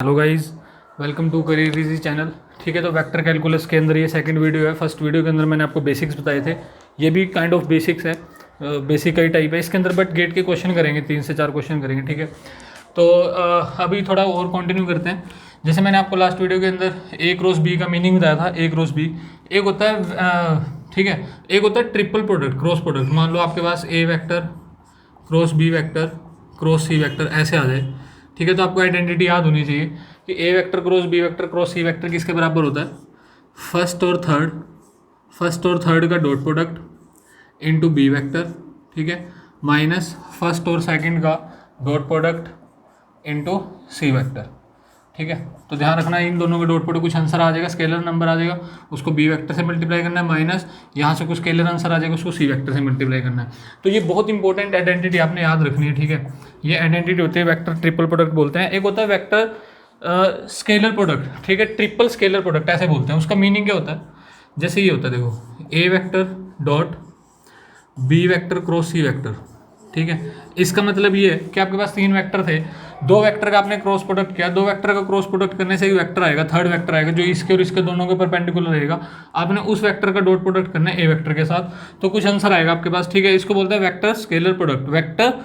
Hello guys, welcome to career easy channel. ठीक है, तो वेक्टर कैलकुलस के अंदर ये सेकंड वीडियो है। फर्स्ट वीडियो के अंदर मैंने आपको बेसिक्स बताए थे, ये भी काइंड ऑफ बेसिक्स है, बेसिक का ही टाइप है इसके अंदर, बट गेट के क्वेश्चन करेंगे, 3 से 4 क्वेश्चन करेंगे। ठीक है, तो अभी थोड़ा और कंटिन्यू करते हैं। जैसे मैंने आपको लास्ट वीडियो के अंदर ए क्रॉस बी का मीनिंग बताया था। ए क्रॉस बी एक होता है, ठीक है, एक होता है ट्रिपल प्रोडक्ट, क्रॉस प्रोडक्ट। मान लो आपके पास A vector cross B vector cross C vector ऐसे आ जाए। ठीक है, तो आपको आइडेंटिटी याद होनी चाहिए कि A vector cross B vector cross C vector किसके बराबर होता है, फर्स्ट और थर्ड का dot product into B vector, ठीक है, माइनस फर्स्ट और सेकंड का dot product into C vector. ठीक है, तो ध्यान रखना इन दोनों के डॉट प्रोडक्ट कुछ आंसर आ जाएगा, स्केलर नंबर आ जाएगा, उसको बी वेक्टर से मल्टीप्लाई करना है, माइनस यहाँ से कुछ स्केलर आंसर आ जाएगा, उसको सी वेक्टर से मल्टीप्लाई करना है। तो ये बहुत इंपॉर्टेंट आइडेंटिटी आपने याद रखनी है। ठीक है, ये आइडेंटिटी होती है, वेक्टर ट्रिपल प्रोडक्ट बोलते हैं। एक होता है वेक्टर स्केलर प्रोडक्ट, ठीक है, ट्रिपल स्केलर प्रोडक्ट ऐसे बोलते हैं। उसका मीनिंग क्या होता है, जैसे ये होता है, देखो A vector dot B vector cross C vector. ठीक है, इसका मतलब ये है कि आपके पास 3 वेक्टर थे, 2 वेक्टर का आपने क्रॉस प्रोडक्ट किया, 2 वेक्टर का क्रॉस प्रोडक्ट करने से एक वेक्टर आएगा, थर्ड वेक्टर आएगा जो इसके और इसके दोनों के परपेंडिकुलर रहेगा। आपने उस वेक्टर का डॉट प्रोडक्ट करना है ए वेक्टर के साथ, तो कुछ आंसर आएगा आपके पास। ठीक है, इसको बोलते हैं vector scalar product, vector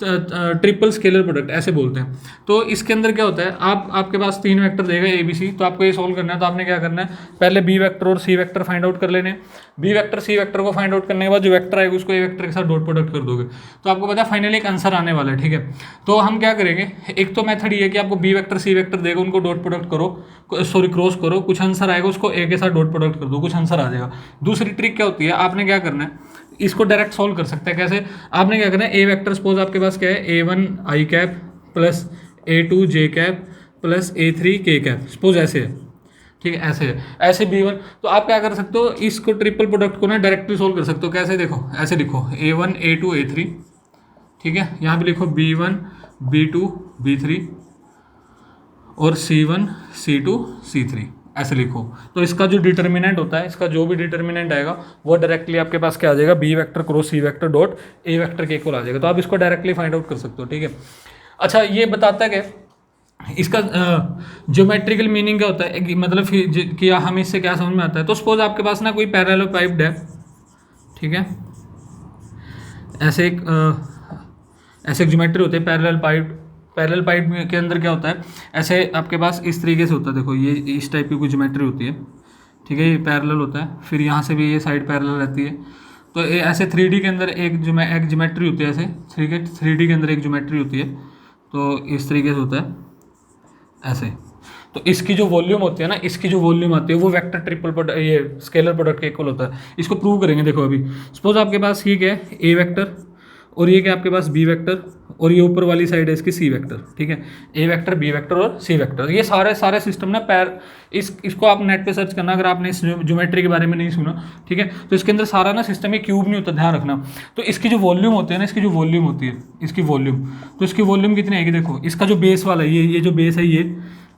triple scalar product ऐसे बोलते हैं। तो इसके अंदर क्या होता है, आपके पास 3 वेक्टर देगा ए बी सी, तो आपको ये सोल्व करना है। तो आपने क्या करना है, पहले बी वेक्टर और सी वेक्टर फाइंड आउट कर लेने। बी वेक्टर सी वेक्टर को फाइंड आउट करने के बाद जो वेक्टर आएगा उसको ए वेक्टर के साथ डॉट प्रोडक्ट कर दोगे, तो आपको पता है फाइनली एक आंसर आने वाला है। ठीक है, तो हम क्या करेंगे, एक तो मेथड ये है कि आपको बी वेक्टर सी वेक्टर देगा, उनको डॉट प्रोडक्ट करो, सॉरी क्रॉस करो, कुछ आंसर आएगा उसको ए के साथ डॉट प्रोडक्ट कर दो, कुछ आंसर आ जाएगा। दूसरी ट्रिक क्या होती है, आपने क्या करना है, इसको डायरेक्ट सॉल्व कर सकते हैं। कैसे, आपने क्या करना है, ए वेक्टर सपोज आपके पास क्या है, A1 आई कैप प्लस A2 जे कैप प्लस A3 के कैप, सपोज ऐसे है। ठीक है, ऐसे है, ऐसे B1। तो आप क्या कर सकते हो, इसको ट्रिपल प्रोडक्ट को ना डायरेक्टली सोल्व कर सकते हो। कैसे, देखो ऐसे लिखो A1 A2 A3, ठीक है, यहाँ पे लिखो B1 B2 B3 और C1 C2 C3 ऐसे लिखो। तो इसका जो डिटर्मिनेंट होता है, इसका जो भी डिटर्मिनेंट आएगा वो डायरेक्टली आपके पास क्या आ जाएगा, B vector cross C vector dot A vector के इक्वल आ जाएगा। तो आप इसको डायरेक्टली फाइंड आउट कर सकते हो। ठीक है, अच्छा ये बताता है कि इसका ज्योमेट्रिकल मीनिंग क्या होता है, मतलब कि हमें इससे क्या समझ में आता है। तो सपोज आपके पास ना कोई पैरेललोपाइप्ड है, ठीक है, ऐसे एक ज्योमेट्री होती है पैरेलल पाइप के अंदर क्या होता है, ऐसे आपके पास इस तरीके से होता है। देखो ये इस टाइप की कुछ ज्योमेट्री होती है, ठीक है, ये पैरेलल होता है, फिर यहाँ से भी ये साइड पैरेलल रहती है। तो ये ऐसे 3D के अंदर एक ज्योमेट्री होती है, ऐसे 3D के अंदर एक ज्योमेट्री होती है, तो इस तरीके से होता है ऐसे। तो इसकी जो वॉल्यूम होती है ना, इसकी जो वॉल्यूम आती है वो वेक्टर ट्रिपल प्रोडक्ट, ये स्केलर प्रोडक्ट के इक्वल होता है। इसको प्रूव करेंगे। देखो अभी सपोज आपके पास ये क्या है, ए वेक्टर, और ये क्या आपके पास बी वेक्टर, और ये ऊपर वाली साइड है इसकी सी वेक्टर। ठीक है, ए वेक्टर बी वेक्टर और सी वेक्टर, ये सारे सिस्टम ना इसको आप नेट पे सर्च करना अगर आपने इस ज्योमेट्री के बारे में नहीं सुना। ठीक है, तो इसके अंदर सारा ना सिस्टम ये क्यूब नहीं होता, ध्यान रखना। तो इसकी जो वॉल्यूम होती है ना, इसकी जो वॉल्यूम होती है, इसकी वॉल्यूम, तो इसकी वॉल्यूम कितनी आएगी, देखो इसका जो बेस वाला है, ये जो बेस है ये,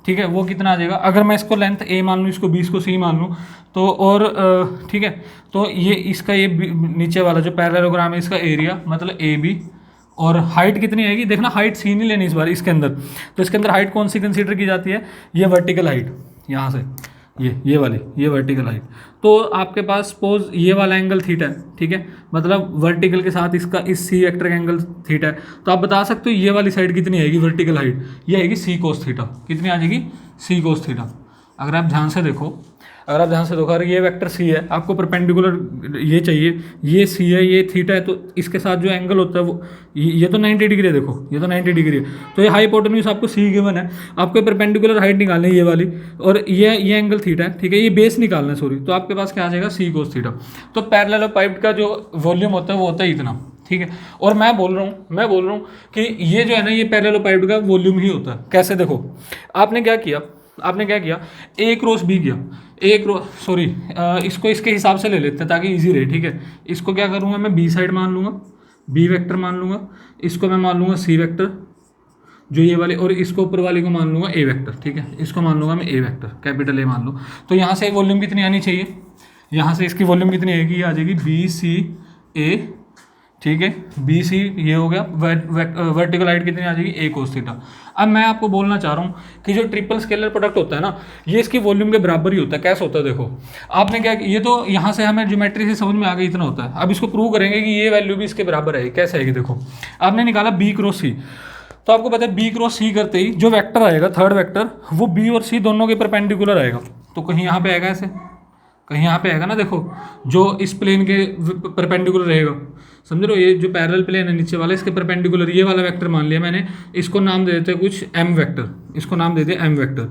ठीक है, वो कितना आ जाएगा। अगर मैं इसको लेंथ ए मान लूँ, इसको बी, इसको सी मान लूँ, तो और ठीक है, तो ये इसका ये नीचे वाला जो पैरेललोग्राम है इसका एरिया मतलब ए बी, और हाइट कितनी आएगी, देखना हाइट सी नहीं लेनी इस बार इसके अंदर। तो इसके अंदर हाइट कौन सी कंसीडर की जाती है, ये वर्टिकल हाइट, यहाँ से ये वाली, ये वर्टिकल हाइट। तो आपके पास सपोज ये वाला एंगल थीटा है, ठीक है, मतलब वर्टिकल के साथ इसका इस सी वेक्टर का एंगल थीटा है। तो आप बता सकते हो ये वाली साइड कितनी आएगी वर्टिकल हाइट, ये आएगी सी कोस थीटा। कितनी आ जाएगी, सी कोस थीटा। अगर आप ध्यान से देखो, अगर ये वेक्टर सी है, आपको परपेंडिकुलर ये चाहिए, ये सी है, ये थीटा है, तो इसके साथ जो एंगल होता है वो ये तो 90 डिग्री है। देखो ये तो 90 डिग्री है, तो ये हाइपोटेन्यूज आपको सी गिवन है, आपको परपेंडिकुलर हाइट निकालनी है ये वाली, और ये एंगल थीटा है, ठीक है, ये बेस निकालना है, सॉरी। तो आपके पास क्या आ जाएगा, सी कोस थीटा। तो पैरेललोपाइप का जो वॉल्यूम होता है वो होता है इतना। ठीक है, और मैं बोल रहा हूँ कि ये जो है ना, ये पैरेललोपाइप का वॉल्यूम ही होता है। कैसे, देखो आपने क्या किया, ए क्रॉस बी किया, इसको इसके हिसाब से ले लेते हैं ताकि इजी रहे। ठीक है, इसको क्या करूँगा मैं, बी साइड मान लूँगा, बी वेक्टर मान लूँगा, इसको मैं मान लूँगा सी वेक्टर जो ये वाले, और इसको ऊपर वाले को मान लूँगा ए वेक्टर। ठीक है, इसको मान लूँगा मैं ए वेक्टर, कैपिटल ए मान लो। तो यहाँ से वॉल्यूम कितनी आनी चाहिए, यहाँ से इसकी वॉल्यूम कितनी आएगी, ये आ जाएगी बी सी ए ठीक है, बी सी ये हो गया, वर्टिकल हाइट कितनी आ जाएगी, ए कोस थीटा। अब मैं आपको बोलना चाह रहा हूँ कि जो ट्रिपल स्केलर प्रोडक्ट होता है ना, ये इसकी वॉल्यूम के बराबर ही होता है। कैसे होता है देखो, आपने क्या, ये तो यहाँ से हमें ज्योमेट्री से समझ में आ गई इतना होता है। अब इसको प्रूव करेंगे कि ये वैल्यू भी इसके बराबर है। कैसे आएगी देखो, आपने निकाला बी क्रॉस सी, तो आपको पता है बी क्रॉस सी करते ही जो वेक्टर आएगा थर्ड वेक्टर, वो बी और सी दोनों के परपेंडिकुलर आएगा। तो कहीं यहाँ पे आएगा ऐसे, कहीं यहाँ पे आएगा ना, देखो जो इस प्लेन के परपेंडिकुलर रहेगा, समझ रहे हो, ये जो पैरेलल प्लेन है नीचे वाला, इसके परपेंडिकुलर ये वाला वेक्टर मान लिया मैंने, इसको नाम दे देते हैं कुछ एम वेक्टर, इसको नाम दे दिया एम वेक्टर।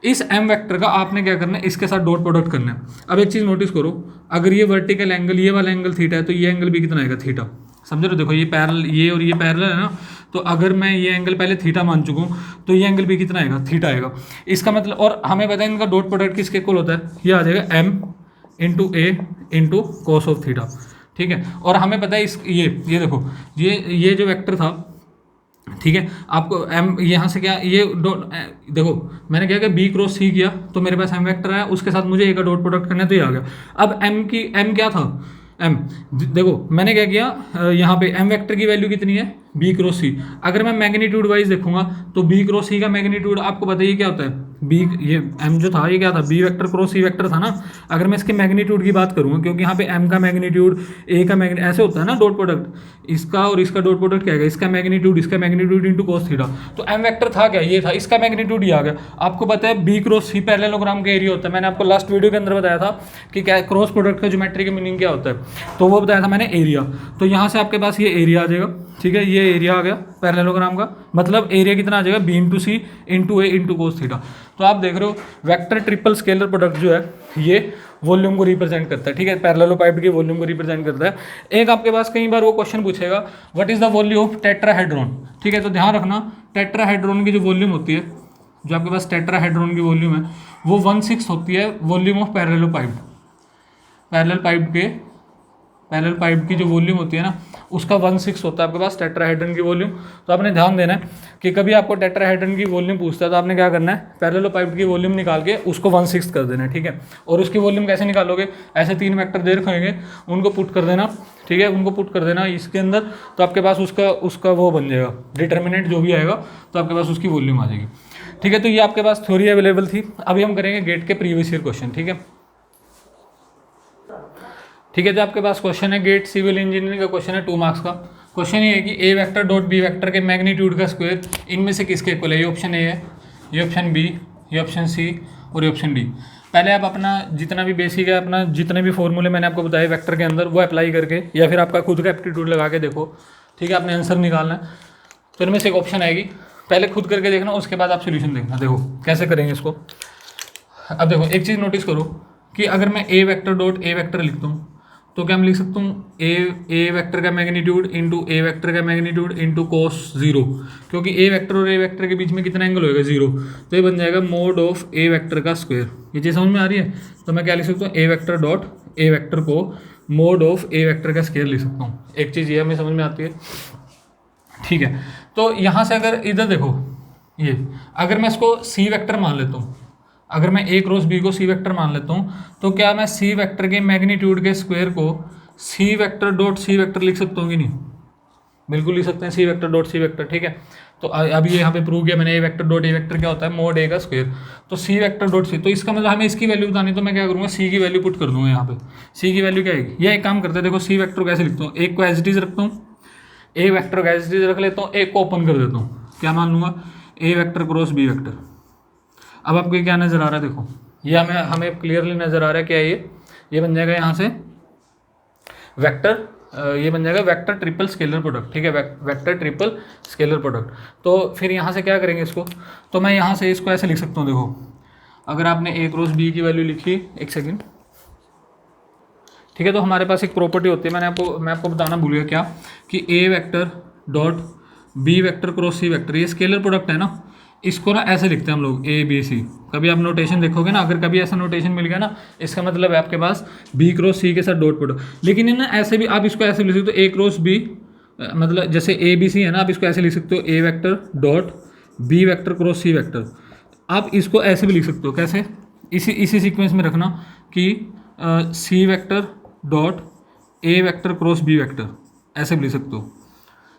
इस एम वेक्टर का आपने क्या करना है, इसके साथ डॉट प्रोडक्ट करना है। अब एक चीज़ नोटिस करो, अगर ये वर्टिकल एंगल, ये वाला एंगल थीटा है, तो ये एंगल भी कितना आएगा, थीटा। समझ रहे हो, देखो ये पैरेलल, ये और ये पैरेलल है ना, तो अगर मैं ये एंगल पहले थीटा मान चुका हूँ, तो ये एंगल भी कितना आएगा, थीटा आएगा। इसका मतलब, और हमें पता है इनका डॉट प्रोडक्ट किसके इक्वल होता है, ये आ जाएगा M into A into cos of theta. ठीक है, और हमें पता है इस ये देखो, ये जो वेक्टर था, ठीक है, आपको एम यहाँ से क्या, ये डॉट, देखो मैंने क्या किया, बी क्रॉस सी किया, तो मेरे पास एम वेक्टर आया, उसके साथ मुझे ए का डॉट प्रोडक्ट करना है, तो ये आ गया। अब एम क्या था, एम, देखो मैंने क्या किया, यहाँ पे एम वेक्टर की वैल्यू कितनी है, बी क्रॉस सी। अगर मैं मैग्नीट्यूड वाइज देखूंगा, तो बी क्रॉस सी का मैग्नीट्यूड आपको बताइए क्या होता है, बी, ये एम जो था ये क्या था, B vector cross C vector था ना। अगर मैं इसके मैग्नीट्यूड की बात करूँगा, क्योंकि यहाँ पे एम का मैग्नीट्यूड, ए का मैग्नीट्यूड ऐसे होता है ना, डॉट प्रोडक्ट, इसका और इसका डॉट प्रोडक्ट क्या है, इसका मैग्नीट्यूड इंटू कॉस थीटा। तो एम वेक्टर था क्या, ये था, इसका मैग्नीट्यूड ही आ गया। आपको पता है बी क्रॉस सी पैरेललोग्राम का एरिया होता है, मैंने आपको लास्ट वीडियो के अंदर बताया था कि क्या क्रॉस प्रोडक्ट का ज्योमेट्री का मीनिंग क्या होता है, तो वो बताया था मैंने, एरिया। तो यहाँ से आपके पास ये एरिया आ जाएगा, ठीक है, ये एरिया आ गया पैरेललोग्राम का, मतलब एरिया कितना आ जाएगा, B into C into A into cos theta. तो आप देख रहे हो वेक्टर ट्रिपल स्केलर प्रोडक्ट जो है ये वॉल्यूम को रिप्रेजेंट करता है, ठीक है, पैरेललोपाइड के वॉल्यूम को रिप्रेजेंट करता है। एक आपके पास कई बार वो क्वेश्चन पूछेगा, what is the volume of tetrahedron, ठीक है, तो ध्यान रखना टेट्राहेड्रॉन की जो वॉल्यूम होती है, जो आपके पास टेट्राहेड्रॉन की वॉल्यूम है, वो 1/6 होती है वॉल्यूम ऑफ पैरेललोपाइड। पैरेलल पाइप की जो वॉल्यूम होती है ना, उसका 1/6 होता है आपके पास टेट्राहेड्रन की वॉल्यूम। तो आपने ध्यान देना है कि कभी आपको टेट्राहेड्रन की वॉल्यूम पूछता है, तो आपने क्या करना है, पैरेलल पाइप की वॉल्यूम निकाल के उसको 1/6 कर देना है, ठीक है। और उसकी वॉल्यूम कैसे निकालोगे, ऐसे 3 वेक्टर दे रखेंगे, उनको पुट कर देना, ठीक है, उनको पुट कर देना इसके अंदर, तो आपके पास उसका वो बन जाएगा डिटर्मिनेंट जो भी आएगा, तो आपके पास उसकी वॉल्यूम आ जाएगी, ठीक है। तो ये आपके पास थ्योरी अवेलेबल थी। अभी हम करेंगे गेट के प्रीवियस ईयर क्वेश्चन, ठीक है। ठीक है, जो आपके पास क्वेश्चन है गेट सिविल इंजीनियरिंग का क्वेश्चन है 2 मार्क्स का। क्वेश्चन ये है कि A vector dot B vector के मैग्नीट्यूड का स्क्वायर इनमें से किसके इक्वल है। ये ऑप्शन ए है, ये ऑप्शन बी, ये ऑप्शन सी और ये ऑप्शन डी। पहले आप अपना जितना भी बेसिक है, अपना जितने भी फॉर्मूले मैंने आपको बताए वेक्टर के अंदर, वो अप्लाई करके या फिर आपका खुद का एप्टीट्यूड लगा के देखो, ठीक है, आपने आंसर निकालना है। तो इनमें से एक ऑप्शन आएगी, पहले खुद करके देखना, उसके बाद आप सोल्यूशन देखना। देखो कैसे करेंगे इसको। अब देखो एक चीज़ नोटिस करो कि अगर मैं ए वेक्टर डॉट ए वेक्टर लिखता हूँ, तो क्या मैं लिख सकता हूँ, ए वेक्टर का मैग्नीट्यूड इंटू ए वेक्टर का मैग्नीट्यूड इंटू कोस 0, क्योंकि ए वेक्टर और ए वेक्टर के बीच में कितना एंगल होएगा 0, तो ये बन जाएगा मोड ऑफ ए वेक्टर का स्क्वायर। ये चीज़ समझ में आ रही है। तो मैं क्या लिख सकता हूँ, ए वेक्टर डॉट ए वेक्टर को मोड ऑफ ए वेक्टर का स्क्वायर लिख सकता हूँ। एक चीज़ ये हमें समझ में आती है, ठीक है। तो यहाँ से अगर इधर देखो, ये अगर मैं इसको सी वेक्टर मान लेता हूँ, अगर मैं ए क्रॉस बी को सी वेक्टर मान लेता हूँ, तो क्या मैं सी वेक्टर के मैग्नीट्यूड के स्क्वायर को सी वेक्टर डॉट सी वेक्टर लिख सकता हूँ कि नहीं। बिल्कुल लिख सकते हैं, सी वेक्टर डॉट सी वेक्टर, ठीक है। तो अभी यहाँ पे प्रूव किया मैंने, ए वेक्टर डॉट ए वेक्टर क्या होता है, मोड ए का स्क्वायर। तो सी वेक्टर डॉट सी, तो इसका मतलब हमें इसकी वैल्यू बतानी, तो मैं क्या करूँगा, सी की वैल्यू पुट कर दूँगा यहाँ पे। सी की वैल्यू क्या आएगी, ये एक काम करते हैं, देखो सी वेक्टर कैसे लिखता हूँ, एक को एज इट इज रखता हूँ, ए वेक्टर को एज इट इज रख लेता हूँ, एक को ओपन कर देता हूँ, क्या मान लूँगा, ए वेक्टर क्रॉस बी वेक्टर। अब आपको क्या नज़र आ रहा है, देखो ये हमें क्लियरली नज़र आ रहा है क्या, ये बन जाएगा यहाँ से वेक्टर, ये बन जाएगा वेक्टर ट्रिपल स्केलर प्रोडक्ट, ठीक है, वेक्टर ट्रिपल स्केलर प्रोडक्ट। तो फिर यहाँ से क्या करेंगे इसको, तो मैं यहाँ से इसको ऐसे लिख सकता हूँ, देखो अगर आपने ए क्रॉस बी की वैल्यू लिखी, एक सेकेंड, ठीक है, तो हमारे पास एक प्रॉपर्टी होती है, मैं आपको बताना भूल गया क्या, कि A vector dot B vector cross C vector, ये स्केलर प्रोडक्ट है ना, इसको ना ऐसे लिखते हैं हम लोग ए बी सी। कभी आप नोटेशन देखोगे ना, अगर कभी ऐसा नोटेशन मिल गया ना, इसका मतलब है आपके पास बी क्रॉस सी के साथ डॉट प्रोडक्ट। लेकिन है ना ऐसे भी आप इसको ऐसे लिख सकते हो, ए क्रॉस बी, मतलब जैसे ए बी सी है ना, आप इसको ऐसे लिख सकते हो, A vector dot B vector cross C vector. आप इसको ऐसे भी लिख सकते हो, कैसे, इसी सीक्वेंस में रखना कि C vector dot A vector cross B vector, ऐसे भी लिख सकते हो,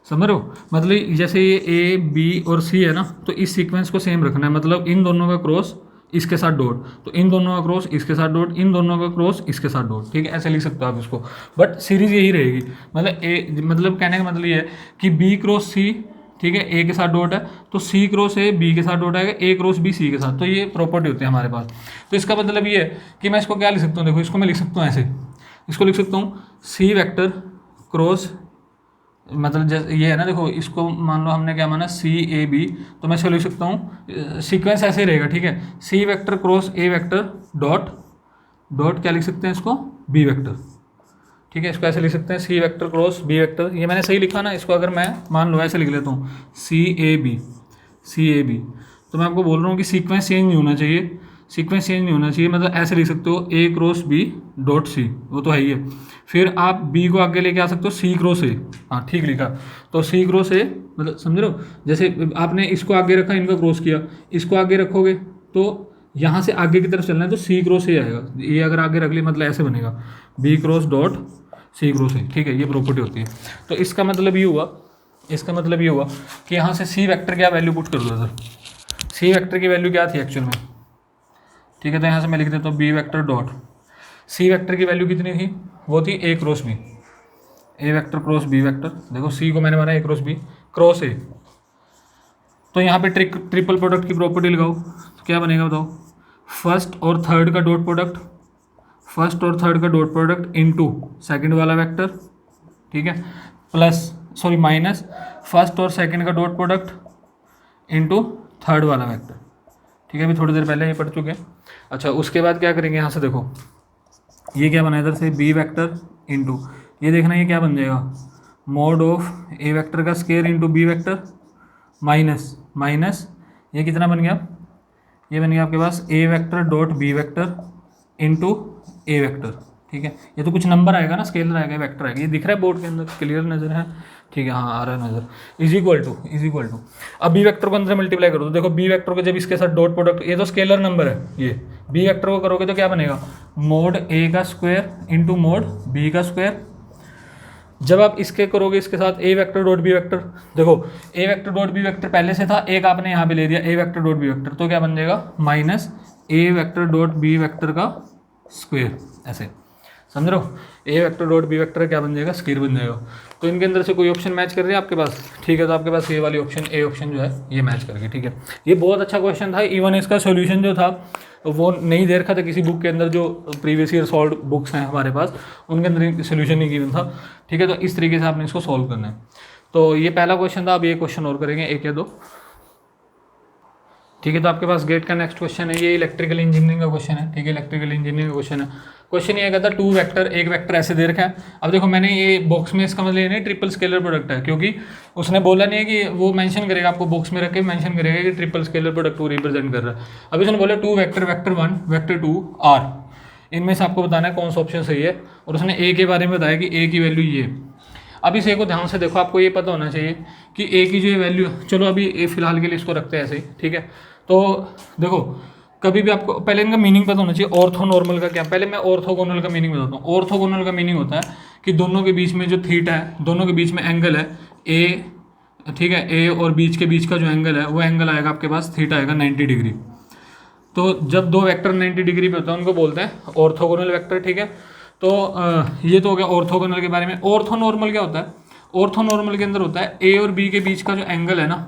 समझ रहे हो। मतलब जैसे ये ए बी और सी है ना, तो इस सीक्वेंस को सेम रखना है, मतलब इन दोनों का क्रॉस इसके साथ डॉट, तो इन दोनों का क्रॉस इसके साथ डॉट, इन दोनों का क्रॉस इसके साथ डॉट, ठीक है, ऐसे लिख सकते हो आप इसको। बट सीरीज यही रहेगी, मतलब ए, मतलब कहने का मतलब ये है कि बी क्रॉस सी, ठीक है, ए के साथ डॉट है, तो सी क्रॉस ए बी के साथ डॉट आएगा, ए क्रॉस बी सी के साथ, तो ये प्रॉपर्टी होती है हमारे पास। तो इसका मतलब ये है कि मैं इसको क्या लिख सकता हूँ, देखो इसको मैं लिख सकता हूँ ऐसे, इसको लिख सकता हूँ सी वेक्टर क्रॉस, मतलब जैसे ये है ना, देखो इसको मान लो हमने क्या माना सी ए बी, तो मैं इसको लिख सकता हूँ सीक्वेंस ऐसे ही रहेगा, ठीक है, C vector cross A vector dot dot क्या लिख सकते हैं इसको, बी वेक्टर, ठीक है, इसको ऐसे लिख सकते हैं सी वेक्टर क्रॉस बी वेक्टर। ये मैंने सही लिखा ना, इसको अगर मैं मान लो ऐसे लिख लेता हूँ सी ए बी, तो मैं आपको बोल रहा हूँ कि सीक्वेंस चेंज नहीं होना चाहिए, सीक्वेंस चेंज नहीं होना चाहिए, मतलब ऐसे लिख सकते हो ए क्रॉस बी डॉट सी, वो तो है ही है। फिर आप बी को आगे लेके आ सकते हो सी क्रॉस ए, हाँ ठीक लिखा, तो सी क्रॉस ए, मतलब समझ रहे हो, जैसे आपने इसको आगे रखा, इनको क्रॉस किया, इसको आगे रखोगे तो यहाँ से आगे की तरफ चलना है, तो सी क्रॉस ए आएगा, ये अगर आगे रख लिया मतलब ऐसे बनेगा B cross dot C cross A, ठीक है, ये प्रॉपर्टी होती है। तो इसका मतलब ये हुआ, इसका मतलब ये हुआ कि यहाँ से सी वेक्टर क्या वैल्यू पुट कर दो सर, सी वेक्टर की वैल्यू क्या थी एक्चुअल में, ठीक है, तो यहाँ से मैं लिख देता हूँ B vector dot C vector की वैल्यू कितनी थी, वो थी A cross B, A vector cross B vector, देखो सी को मैंने माना A cross B cross A, तो यहाँ पे ट्रिपल प्रोडक्ट की प्रॉपर्टी लगाओ, तो क्या बनेगा बताओ, फर्स्ट और थर्ड का डॉट प्रोडक्ट, फर्स्ट और थर्ड का डॉट प्रोडक्ट इनटू सेकंड वाला वेक्टर, ठीक है, प्लस सॉरी माइनस फर्स्ट और सेकंड का डॉट प्रोडक्ट इनटू थर्ड वाला वेक्टर, ठीक है, अभी थोड़ी देर पहले ये पढ़ चुके हैं। अच्छा उसके बाद क्या करेंगे, यहाँ से देखो ये क्या बना इधर से बी वेक्टर इंटू, ये देखना ये क्या बन जाएगा, मोड ऑफ ए वेक्टर का square into B vector minus minus ये कितना बन गया, ये बन गया आपके पास A vector dot B vector into A vector, ठीक है, ये तो कुछ नंबर आएगा ना, स्केलर आएगा, वेक्टर आएगा, ये दिख रहा है बोर्ड के अंदर, क्लियर नजर है, ठीक है, हाँ आ रहा है नजर, इज इक्वल टू अब बी वेक्टर को अंदर मल्टीप्लाई करो, तो देखो बी वेक्टर को जब इसके साथ डॉट प्रोडक्ट, ये तो स्केलर नंबर है, ये बी वेक्टर को करोगे तो क्या बनेगा, मोड ए का स्क्वायर इंटू मोड बी का स्क्वायर, जब आप इसके करोगे इसके साथ ए वेक्टर डॉट बी वेक्टर, देखो A vector dot B vector पहले से था, एक आपने यहाँ पे ले दिया ए वेक्टर डॉट बी वेक्टर, तो क्या बन जाएगा माइनस ए वेक्टर डॉट बी वेक्टर का स्क्वायर, ऐसे समझ रहे हो, A vector dot B vector क्या बन जाएगा, स्क्वायर बन जाएगा। तो इनके अंदर से कोई ऑप्शन मैच कर रही है आपके पास, ठीक है, तो आपके पास ये वाली ऑप्शन ए ऑप्शन जो है ये मैच करके, ठीक है, ये बहुत अच्छा क्वेश्चन था, इवन इसका सोल्यूशन जो था वो नहीं दे रखा था किसी बुक के अंदर, जो प्रीवियस ईयर सॉल्व बुक्स हैं हमारे पास उनके अंदर सोल्यूशन नहीं गिवन था, ठीक है, तो इस तरीके से आपने इसको सॉल्व करना है। तो ये पहला क्वेश्चन था, अब ये क्वेश्चन और करेंगे एक या दो, ठीक है, तो आपके पास गेट का नेक्स्ट क्वेश्चन है, ये इलेक्ट्रिकल इंजीनियरिंग का क्वेश्चन है, ठीक है, इलेक्ट्रिकल इंजीनियरिंग का क्वेश्चन है। क्वेश्चन ये कहता है टू वेक्टर, एक वेक्टर ऐसे दे रखा है, अब देखो मैंने ये बॉक्स में इसका मतलब ये नहीं ट्रिपल स्केलर प्रोडक्ट है, क्योंकि उसने बोला नहीं है कि वो मेंशन करेगा, आपको बॉक्स में रख के मेंशन करेगा कि ट्रिपल स्केलर प्रोडक्ट को रिप्रेजेंट कर रहा है। अब इसने बोला two vector, vector 1 vector 2 are, इनमें से आपको बताना है कौन सा ऑप्शन सही है, और उसने ए के बारे में बताया कि ए की वैल्यू ये। अब इस ए को ध्यान से देखो, आपको ये पता होना चाहिए कि ए की जो ये वैल्यू, चलो अभी ए फिलहाल के लिए इसको रखते हैं ऐसे ही, ठीक है, तो देखो कभी भी आपको पहले इनका मीनिंग पता होना चाहिए। ऑर्थो नॉर्मल का क्या, पहले मैं ऑर्थोगोनल का मीनिंग बताता हूँ। ऑर्थोगोनल का मीनिंग होता है कि दोनों के बीच में जो थीटा है, दोनों के बीच में एंगल है ए, ठीक है, ए और बीच के बीच का जो एंगल है वो एंगल आएगा आपके पास, थीटा आएगा 90 डिग्री। तो जब दो वेक्टर 90 डिग्री पे होता है उनको बोलते हैं ऑर्थोगोनल वेक्टर, ठीक है। तो ये तो हो गया ऑर्थोगोनल के बारे में। ऑर्थो नॉर्मल क्या होता है, ऑर्थो नॉर्मल के अंदर होता है ए और बी के बीच का जो एंगल है ना,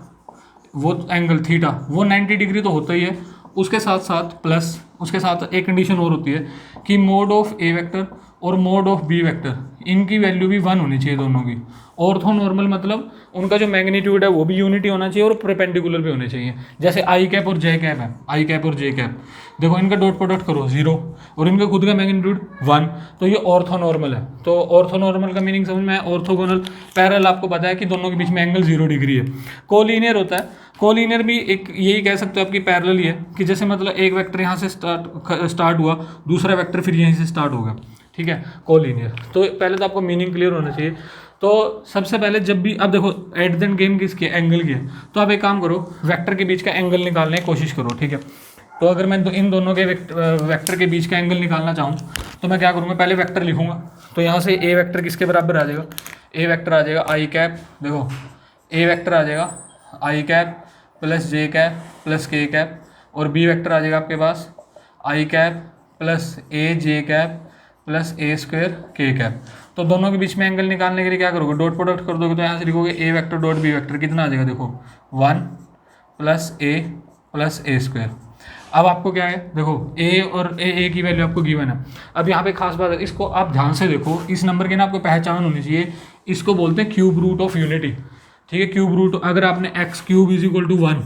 वो एंगल थीटा वो 90 डिग्री तो होता ही है, उसके साथ साथ प्लस उसके साथ एक कंडीशन और होती है कि मोड ऑफ ए वेक्टर और मोड ऑफ बी वेक्टर इनकी वैल्यू भी 1 होनी चाहिए दोनों की। ऑर्थो नॉर्मल मतलब उनका जो मैग्नीट्यूड है वो भी यूनिटी होना चाहिए और परपेंडिकुलर भी होने चाहिए। जैसे आई कैप और जे कैप है, आई कैप और जे कैप, देखो इनका डॉट प्रोडक्ट करो 0 और इनका खुद का मैग्नीट्यूड 1, तो ये ऑर्थो नॉर्मल है। तो ऑर्थो नॉर्मल का मीनिंग समझ में है। ऑर्थोगोनल पैरेलल आपको पता है कि दोनों के बीच में एंगल 0 डिग्री है। कोलिनियर होता है, कोलिनियर भी एक यही कह सकते हो आपकी पैरेलल ही है कि जैसे मतलब एक वेक्टर यहाँ से स्टार्ट हुआ, दूसरा वेक्टर फिर यहीं से स्टार्ट होगा, ठीक है, कोलिनियर। तो पहले तो आपको मीनिंग क्लियर होना चाहिए। तो सबसे पहले जब भी अब देखो एट द एंड गेम किसकी एंगल की है, तो आप एक काम करो वेक्टर के बीच का एंगल निकालने की कोशिश करो, ठीक है। तो अगर मैं इन दोनों के वेक्टर के बीच का एंगल निकालना चाहूँ तो मैं क्या करूँगा, पहले वेक्टर लिखूंगा। तो यहाँ से ए वेक्टर किसके बराबर आ जाएगा, ए वेक्टर आ जाएगा आई कैप, देखो ए वेक्टर आ जाएगा आई कैप प्लस जे कैप प्लस के कैप, और बी वेक्टर आ जाएगा आपके पास आई कैप प्लस ए जे कैप प्लस ए स्क्वायर के कैप। तो दोनों के बीच में एंगल निकालने के लिए क्या करोगे, डॉट प्रोडक्ट कर दोगे, तो यहाँ से लिखोगे ए वेक्टर डॉट बी वेक्टर कितना आ जाएगा, देखो 1 प्लस ए स्क्वायर। अब आपको क्या है, देखो ए और ए की वैल्यू आपको गिवन है। अब यहाँ पे खास बात है, इसको आप ध्यान से देखो, इस नंबर की ना आपको पहचान होनी चाहिए। इसको बोलते हैं क्यूब रूट ऑफ यूनिटी, ठीक है। क्यूब रूट, अगर आपने x cube is equal to 1,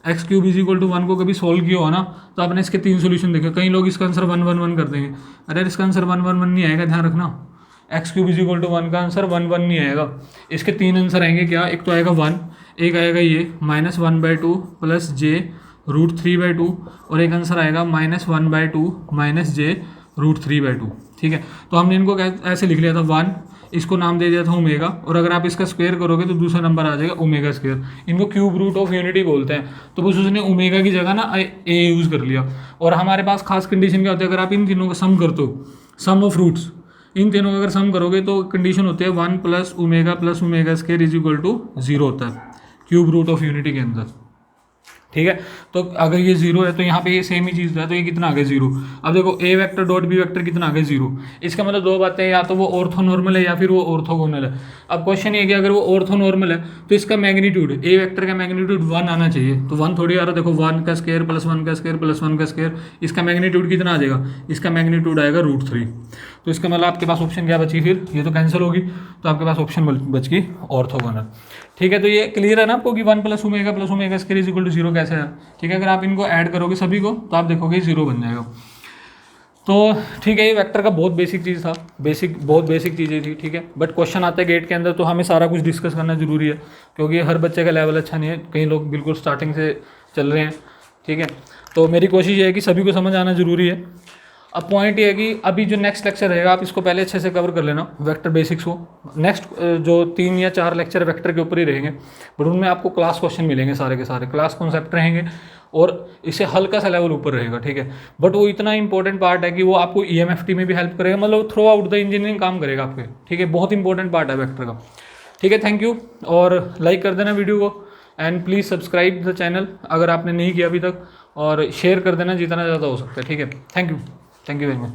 x cube is equal to 1 को कभी सोल्व किया हो ना, तो आपने इसके 3 सोल्यूशन देखे। कई लोग इसका आंसर 1 1 1 कर देंगे, अरे इसका आंसर 1 1 1 नहीं आएगा, ध्यान रखना। X cube is equal to 1 का आंसर 1 1 नहीं आएगा। इसके 3 आंसर आएंगे क्या, एक तो आएगा 1, एक आएगा ये -1/2 प्लस जे √3/2, और एक आंसर आएगा -1/2 माइनस जे √3/2, ठीक है। तो हमने इनको ऐसे लिख लिया था 1, इसको नाम दे दिया था ओमेगा, और अगर आप इसका स्क्वायर करोगे तो दूसरा नंबर आ जाएगा ओमेगा स्क्वायर। इनको क्यूब रूट ऑफ यूनिटी बोलते हैं। तो बस उसने ओमेगा की जगह ना ए यूज़ कर लिया। और हमारे पास खास कंडीशन क्या होती है, अगर आप इन तीनों का सम करते हो, सम ऑफ रूट्स, इन तीनों का अगर सम करोगे तो कंडीशन होती है 1 plus omega square is equal to 0 होता है क्यूब रूट ऑफ यूनिटी के अंदर, ठीक है। तो अगर ये 0 है तो यहाँ पे ये सेम ही चीज़ है, तो ये कितना आ गया 0। अब देखो A vector dot B vector कितना आ गया 0। इसका मतलब दो बातें, या तो वो ऑर्थोनॉर्मल है या फिर वो ऑर्थोगोनल है। अब क्वेश्चन ये कि अगर वो ऑर्थोनॉर्मल है तो इसका मैग्नीट्यूड, ए वेक्टर का मैग्नीट्यूड 1 आना चाहिए, तो 1 थोड़ी आ रहा है। देखो 1 का स्क्वायर प्लस 1 का स्क्वायर प्लस 1 का स्क्वायर, इसका मैग्नीट्यूड कितना आ जाएगा, इसका मैग्नीट्यूड आएगा √3। तो इसका मतलब आपके पास ऑप्शन क्या बची, फिर ये तो कैंसिल होगी, तो आपके पास ऑप्शन बच गई ऑर्थोगोनल, ठीक है। तो ये क्लियर है ना आपको कि 1 plus omega square is equal to 0 कैसे है, ठीक है। अगर आप इनको ऐड करोगे सभी को तो आप देखोगे 0 बन जाएगा। तो ठीक है, ये वेक्टर का बहुत बेसिक चीज़ था, बहुत बेसिक चीज़ें थी, ठीक है। बट क्वेश्चन आते हैं गेट के अंदर तो हमें सारा कुछ डिस्कस करना जरूरी है, क्योंकि हर बच्चे का लेवल अच्छा नहीं है, कई लोग बिल्कुल स्टार्टिंग से चल रहे हैं, ठीक है। तो मेरी कोशिश ये है कि सभी को समझ आना जरूरी है। अब पॉइंट ये है कि अभी जो नेक्स्ट लेक्चर रहेगा आप इसको पहले अच्छे से कवर कर लेना, वेक्टर बेसिक्स को। नेक्स्ट जो 3 या 4 लेक्चर वेक्टर के ऊपर ही रहेंगे, बट उनमें आपको क्लास क्वेश्चन मिलेंगे, सारे के सारे क्लास कॉन्सेप्ट रहेंगे, और इससे हल्का सा लेवल ऊपर रहेगा, ठीक है। बट वो इतना इंपॉर्टेंट पार्ट है कि वो आपको EMFT में भी हेल्प करेगा, मतलब थ्रू आउट द इंजीनियरिंग काम करेगा आपके, ठीक है। बहुत इंपॉर्टेंट पार्ट है वेक्टर का, ठीक है। थैंक यू, और लाइक कर देना वीडियो को, and please subscribe the channel अगर आपने नहीं किया अभी तक, और शेयर कर देना जितना ज़्यादा हो सकता है, ठीक है। Thank you very much.